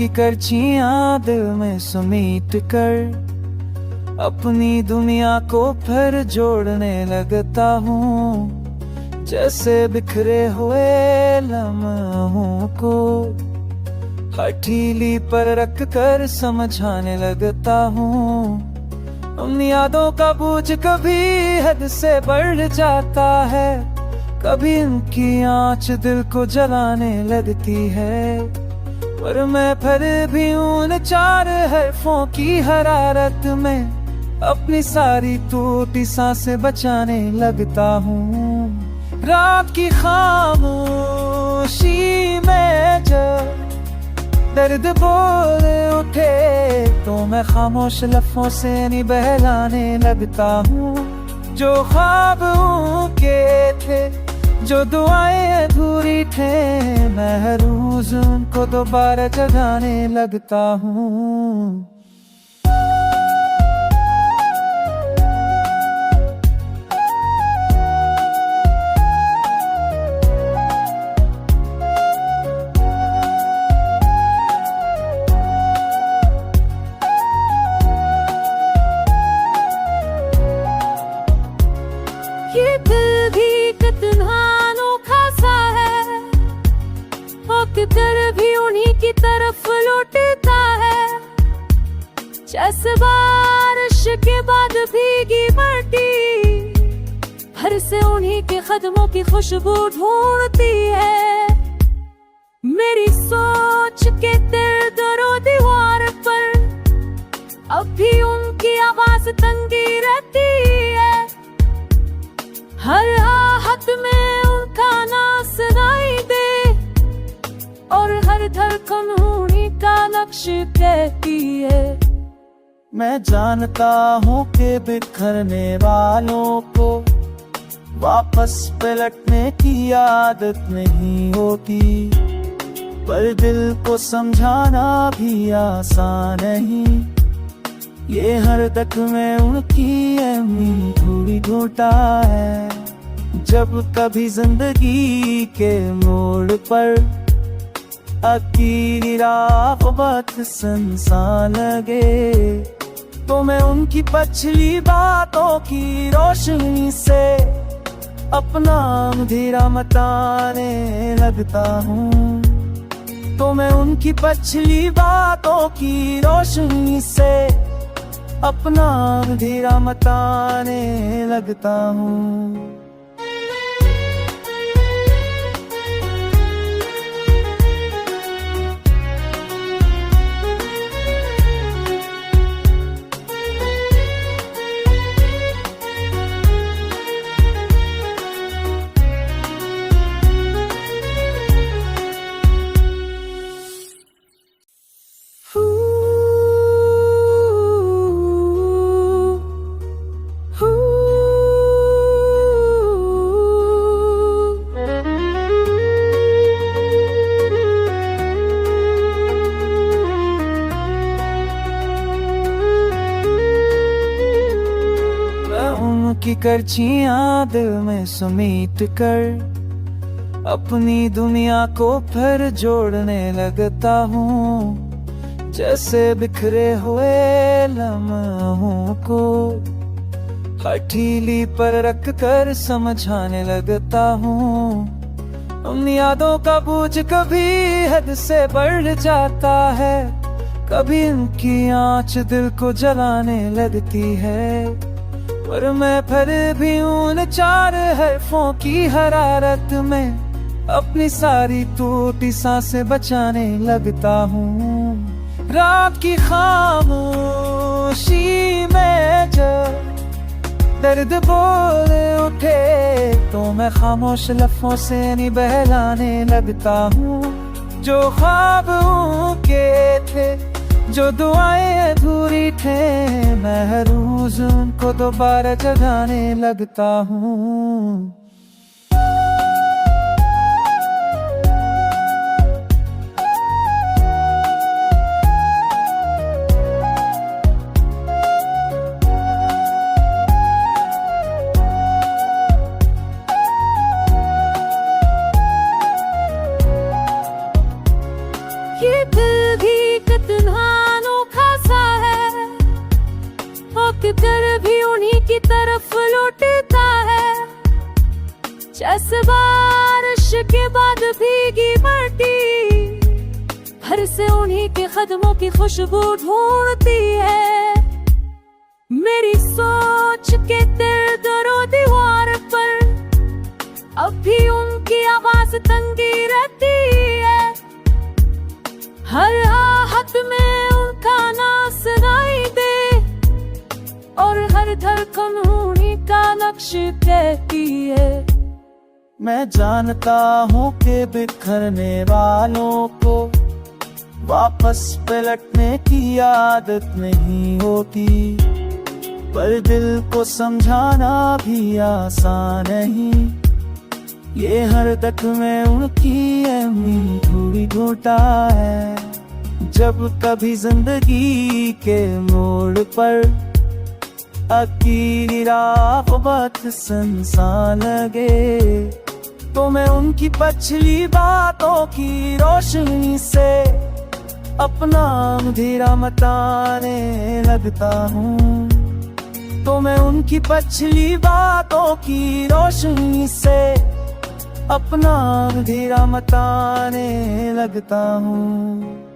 की करचियां दिल में समेट कर अपनी दुनिया को फिर जोड़ने लगता हूँ। जैसे बिखरे हुए लम्हों को हथेली पर रख कर समझाने लगता हूँ। उन यादों का बोझ कभी हद से बढ़ जाता है, कभी उनकी आँच दिल को जलाने लगती है। पर मैं फिर भी उन चार हरफों की हरारत में अपनी सारी टूटी सांसें बचाने लगता हूँ। रात की खामोशी में जब दर्द बोल उठे तो मैं खामोश लफ्जों से नहीं बहलाने लगता हूँ। जो ख्वाब के थे, जो दुआएं अधूरी थे, मैं हर रोज उनको दोबारा जगाने लगता हूँ। ये दिल भी कितना अनोखा सा है, हो किधर भी उन्हीं की तरफ लौटता है। जैसे बारिश के बाद भीगी मिट्टी हर से उन्हीं के कदमों की खुशबू ढूंढती है। मेरी सोच के दिल दरो दीवार पर अब भी उनकी आवाज तंगी रहती है। हर आहट में उनका नाम सुनाई दे और हर धड़कन उन्हीं का नक्श कहती है। मैं जानता हूँ कि बिखरने वालों को वापस पलटने की आदत नहीं होती, पर दिल को समझाना भी आसान नहीं। ये हर तक में उनकी अहमी थोड़ी ढूंढता है। जब कभी जिंदगी के मोड़ पर अकेली रात सुनसान लगे तो मैं उनकी पछली बातों की रोशनी से अपना अंधेरा मिटाने लगता हूँ। तो मैं उनकी पछली बातों की रोशनी से अपना अंधेरा मिटाने लगता हूँ। की करचियां दिल में समेट कर अपनी दुनिया को फिर जोड़ने लगता हूँ। जैसे बिखरे हुए लम्हों को हथेली पर रख कर समझाने लगता हूँ। उन यादों का बोझ कभी हद से बढ़ जाता है, कभी उनकी आँच दिल को जलाने लगती है। पर मैं फिर भी उन चार हरफों की हरारत में अपनी सारी टूटी सांसें बचाने लगता हूँ। रात की खामोशी में जब दर्द बोल उठे तो मैं खामोश लफ्जों से नहीं बहलाने लगता हूँ। जो ख्वाब के थे, जो दुआएं अधूरी थे, मैं हर रोज उनको दोबारा जगाने लगता हूँ। ये दिल भी जैसे बारिश के बाद भीगी माटी, हर से उन्हीं के कदमों की खुशबू ढूंढती है। मेरी सोच के दिल दरो दीवार पर अब भी उनकी आवाज तंगी रहती है। हर आहट में उनका नाम सुनाई दे और हर धड़कन उन्हीं का नक्श कहती है। मैं जानता हूँ कि बिखरने वालों को वापस पलटने की आदत नहीं होती, पर दिल को समझाना भी आसान नहीं। ये हर तक में उनकी अहमी थोड़ी ढूंढता है। जब कभी जिंदगी के मोड़ पर अकेली रात संसान लगे, तो मैं उनकी पछली बातों की रोशनी से अपना अंधेरा मिटाने लगता हूँ। तो मैं उनकी पछली बातों की रोशनी से अपना अंधेरा मिटाने लगता हूँ।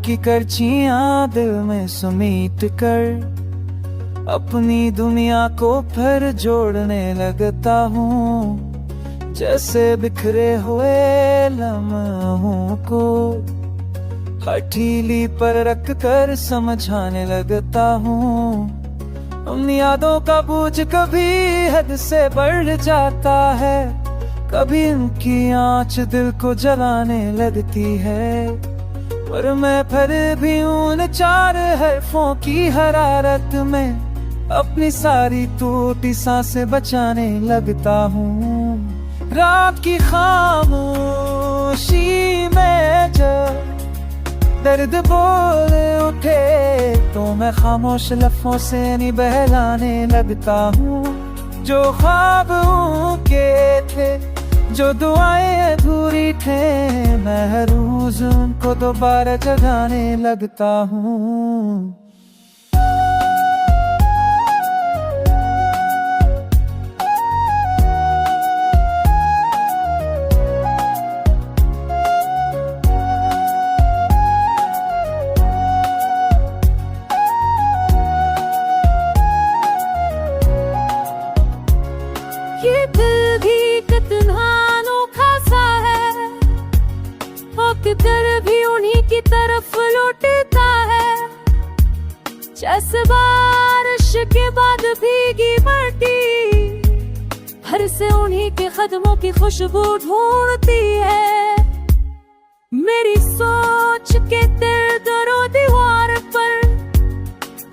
की करचियां दिल में समेट कर अपनी दुनिया को फिर जोड़ने लगता हूँ। जैसे बिखरे हुए लम्हों को हथेली पर रख कर समझाने लगता हूँ। उन यादों का बोझ कभी हद से बढ़ जाता है, कभी उनकी आँच दिल को जलाने लगती है। पर मैं फिर भी उन चार हरफों की हरारत में अपनी सारी टूटी सांसें बचाने लगता हूँ। रात की खामोशी में जब दर्द बोल उठे, तो मैं खामोश लफ्जों से नहीं बहलाने लगता हूँ। जो ख्वाब उनके थे, जो दुआएं अधूरी थे, मैं हर रोज उनको दोबारा जगाने लगता हूँ। ये दिल भी कितना दर भी उन्हीं की तरफ लौटता है। जैसे बारिश के बाद भीगी माटी, हर से उन्हीं के कदमों की खुशबू ढूंढती है। मेरी सोच के दिल दरो दीवार पर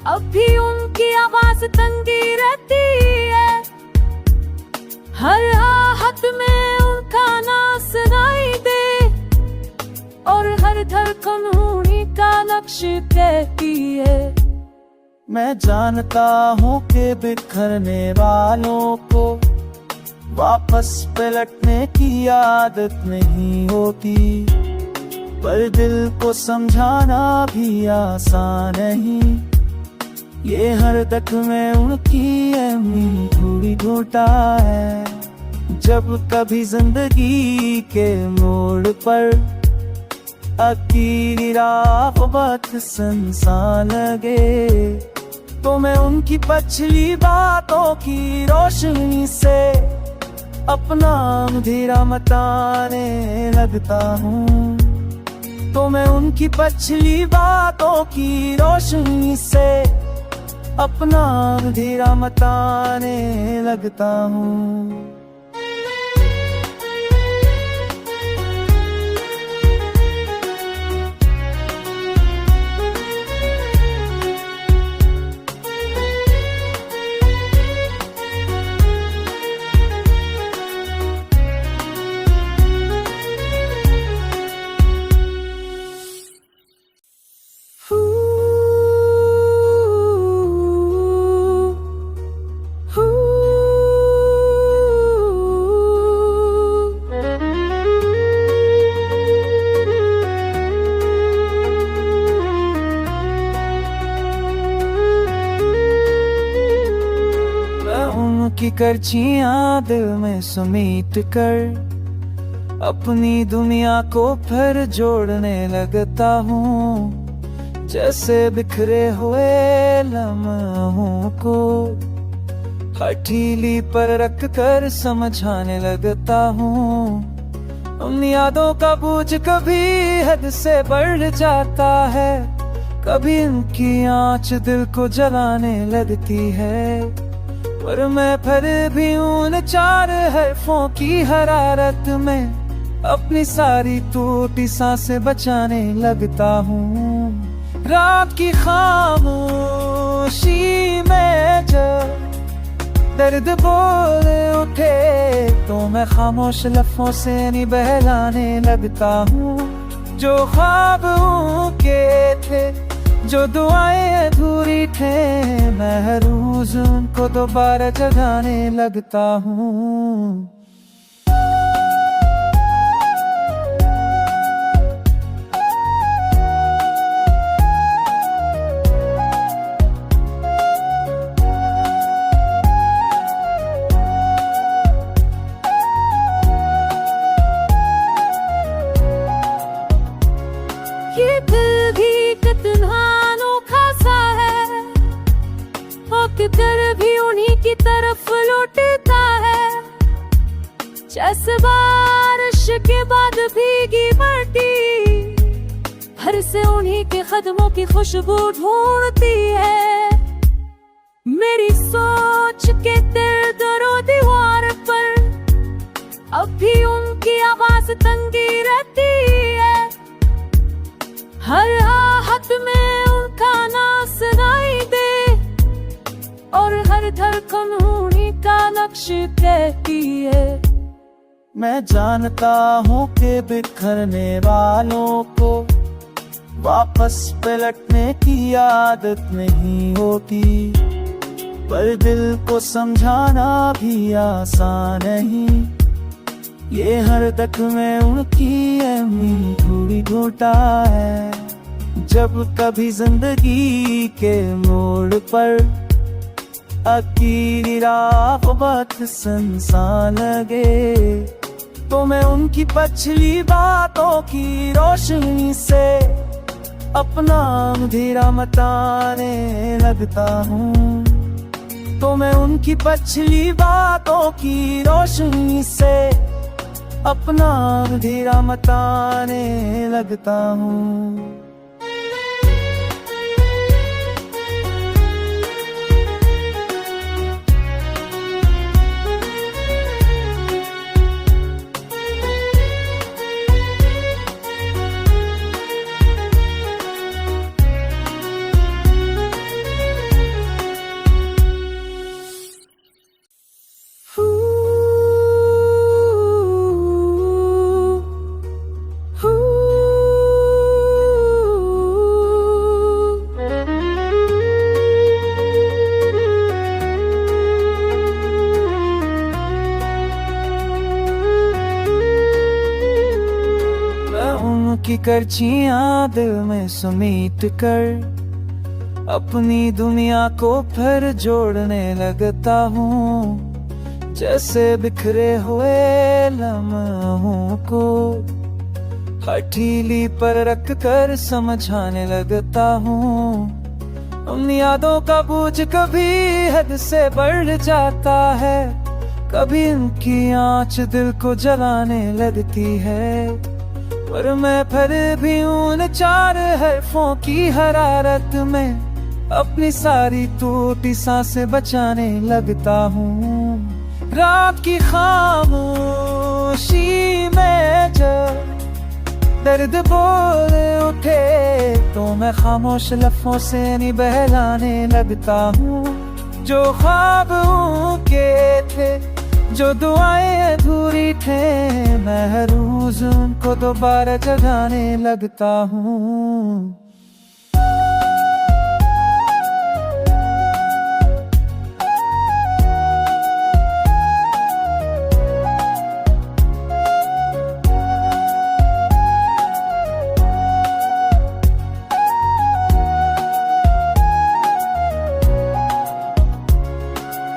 अब भी उनकी आवाज तंगी रहती है। हर आहट में उनका नाम सुनाई दे और हर धड़कन उन्हीं का नक्श कहती है। मैं जानता हूँ कि बिखरने वालों को वापस पलटने की आदत नहीं होती, पर दिल को समझाना भी आसान नहीं। ये हर तक में उनकी अहमी थोड़ी ढूंढता है। जब कभी जिंदगी के मोड़ पर अकेली रात संसान लगे, तो मैं उनकी पछली बातों की रोशनी से अपना अंधेरा मिटाने लगता हूँ। तो मैं उनकी पछली बातों की रोशनी से अपना अंधेरा मिटाने लगता हूँ। करचियां दिल में समेट कर अपनी दुनिया को फिर जोड़ने लगता हूँ, जैसे बिखरे हुए लम्हों को हथेली पर रख कर समझाने लगता हूँ। उन यादों का बोझ कभी हद से बढ़ जाता है, कभी इनकी आँच दिल को जलाने लगती है। पर मैं फिर भी उन चार हरफों की हरारत में अपनी सारी टूटी सांसें बचाने लगता हूँ। रात की खामोशी में जब दर्द बोल उठे तो मैं खामोश लफ्ज़ों से नहीं बहलाने लगता हूँ। जो ख्वाब के थे, जो दुआएं अधूरी थे, मैं हर रोज उनको दोबारा जगाने लगता हूँ। ये दिल भी कितना अनोखा सा है, और किधर भी उन्हीं की तरफ लौटता है। जैसे बारिश के बाद भीगी मिट्टी हर से उन्हीं के कदमों की खुशबू ढूंढती है। मेरी सोच के तिल दरो दीवार पर अब भी उनकी आवाज तंगी रहती है। हर आहट में उनका नाम सुनाई दे और हर धड़कन उन्हीं का नक्श कहती है। मैं जानता हूँ कि बिखरने वालों को वापस पलटने की आदत नहीं होती, पर दिल को समझाना भी आसान नहीं। ये हर तक में उनकी अहमी थोड़ी घोटा है। जब कभी जिंदगी के मोड़ पर अकीरी राह बात संसान लगे, तो मैं उनकी पछली बातों की रोशनी से अपना अंधेरा मटाने लगता हूँ। तो मैं उनकी पछली बातों की रोशनी से अपना अंधेरा मटाने लगता हूँ। की करचियां दिल में समेट कर अपनी दुनिया को फिर जोड़ने लगता हूँ, जैसे बिखरे हुए लम्हों को हथेली पर रख कर समझाने लगता हूँ। उन यादों का बोझ कभी हद से बढ़ जाता है, कभी इनकी आँच दिल को जलाने लगती है। पर मैं फिर भी उन चार हरफों की हरारत में अपनी सारी टूटी सांसें बचाने लगता हूँ। रात की खामोशी में जब दर्द बोल उठे तो मैं खामोश लफ्ज़ों से नहीं बहलाने लगता हूँ। जो ख्वाब के थे, जो दुआएं अधूरी थे, मैं हर रोज उनको दोबारा जगाने लगता हूँ।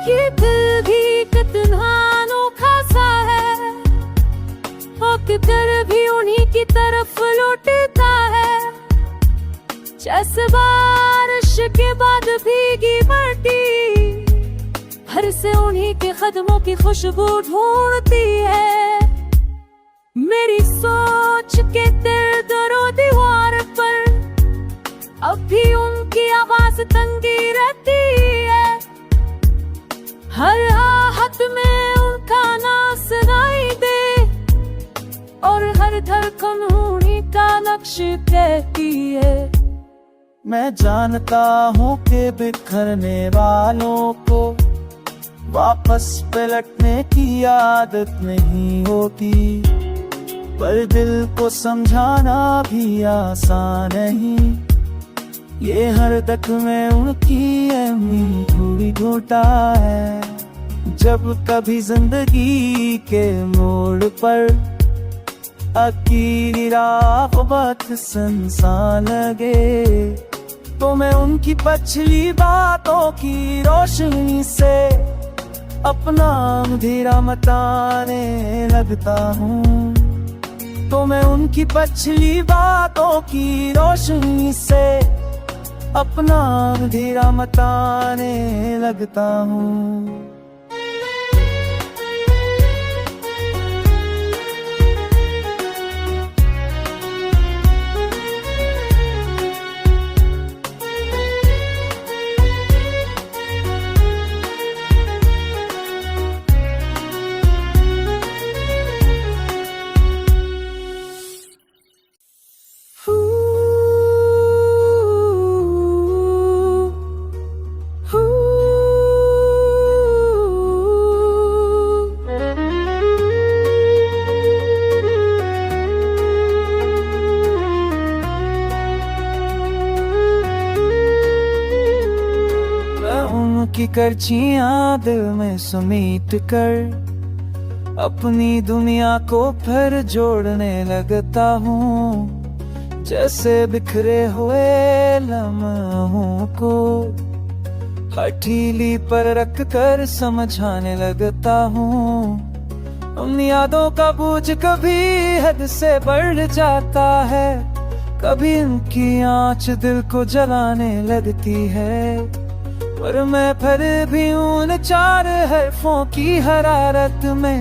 ये दिल भी किधर भी उन्हीं की तरफ लौटता है। जैसे बारिश के बाद भीगी माटी, हर से उन्हीं के कदमों की खुशबू ढूंढती है। मेरी सोच के दिल दरो दीवार पर अब भी उनकी आवाज तंगी रहती है। हर आहट में उनका नाम सुनाई दे और हर धड़कन उन्हीं का नक्श कहती है। मैं जानता हूँ कि बिखरने वालों को वापस पलटने की आदत नहीं होती, पर दिल को समझाना भी आसान नहीं। ये हर तक में उनकी अहमी थोड़ी ढूंढता है। जब कभी जिंदगी के मोड़ पर अकीरी रात संसान लगे, तो मैं उनकी पछली बातों की रोशनी से अपना अंधेरा मिटाने लगता हूँ। तो मैं उनकी पछली बातों की रोशनी से अपना अंधेरा मिटाने लगता हूँ। की करचियां दिल में समेट कर अपनी दुनिया को फिर जोड़ने लगता हूँ। जैसे बिखरे हुए लम्हों को हथेली पर रख कर समझाने लगता हूँ। उन यादों का बोझ कभी हद से बढ़ जाता है, कभी उनकी आँच दिल को जलाने लगती है। पर मैं फिर भी उन चार हरफों की हरारत में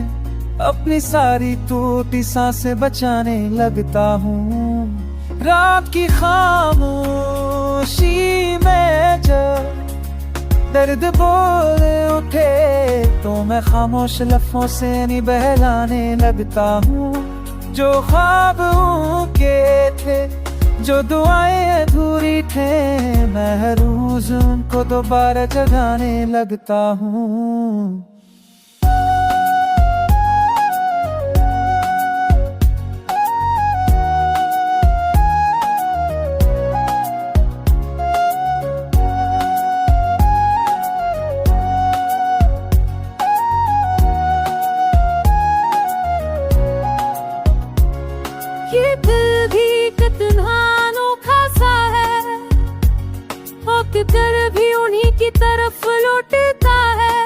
अपनी सारी टूटी सांसें बचाने लगता हूँ। रात की खामोशी में जब दर्द बोल उठे, तो मैं खामोश लफ्जों से नहीं बहलाने लगता हूँ। जो ख्वाब उनके थे, जो दुआएं अधूरी थे, मैं हर रोज उनको दोबारा जगाने लगता हूँ। ये दिल भी कितना किधर भी उन्हीं की तरफ लौटता है।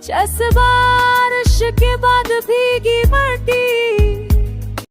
जैसे बारिश के बाद भीगी माटी,